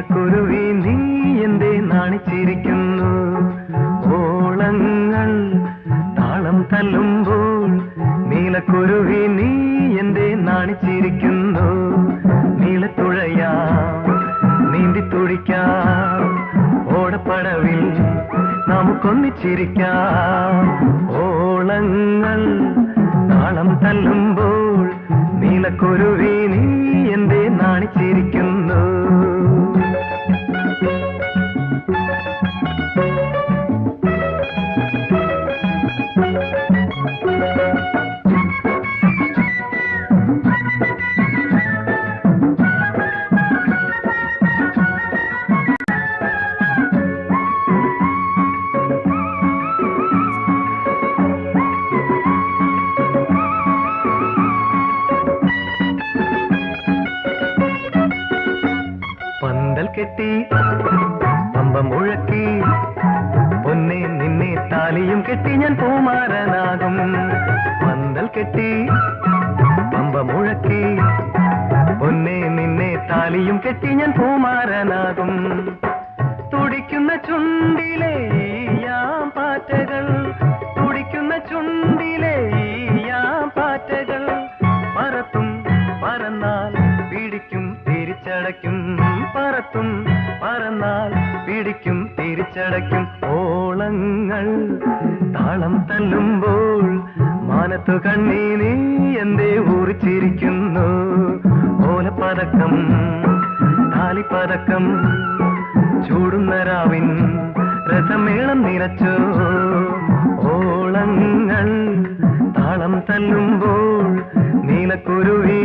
നീലക്കുരുവി നീ എന്തേ നാണിച്ചിരിക്കുന്നു? ഓളങ്ങൾ താളം തല്ലുമ്പോൾ നീലക്കുരുവി നീ എന്തേ നാണിച്ചിരിക്കുന്നു? നീലത്തുഴയാ നീന്തി തുടിക്കാം, ഓടപ്പടവിൽ നമുക്കൊന്നിച്ചിരിക്കാം. ഓളങ്ങൾ താളം തല്ലുമ്പോൾ നീലക്കുരുവി നീ എന്തേ നാണിച്ചിരിക്കുന്നു? പന്തൽ കെട്ടി പമ്പ മുഴക്കി പൊന്നെ നിന്നെ താലിയും കെട്ടി ഞാൻ പൂമാരനാകും. പന്തൽ കെട്ടി പമ്പ മുഴക്കി പൊന്നെ നിന്നെ താലിയും കെട്ടി ഞാൻ പൂമാരനാകും. തുടിക്കുന്ന ചുണ്ടിലെ പാറ്റകൾ, തുടിക്കുന്ന ചുണ്ടിലെ പാറ്റകൾ പറത്തും പറന്നാൽ പിടിക്കും തിരിച്ചടയ്ക്കും. പറത്തും പറന്നാൽ പിടിക്കും തിരിച്ചടയ്ക്കും. ഓളങ്ങൾ താളം തല്ലുമ്പോൾ മാനത്തു കണ്ണീ നീ എന്തേ ഊറിച്ചിരിക്കുന്നു? ഓലപ്പതക്കം താലിപ്പതക്കം ചൂടുന്ന രാവിൻ രസമേളം നിറച്ചോ? ഓളങ്ങൾ താളം തല്ലുമ്പോൾ നീലക്കുരുവി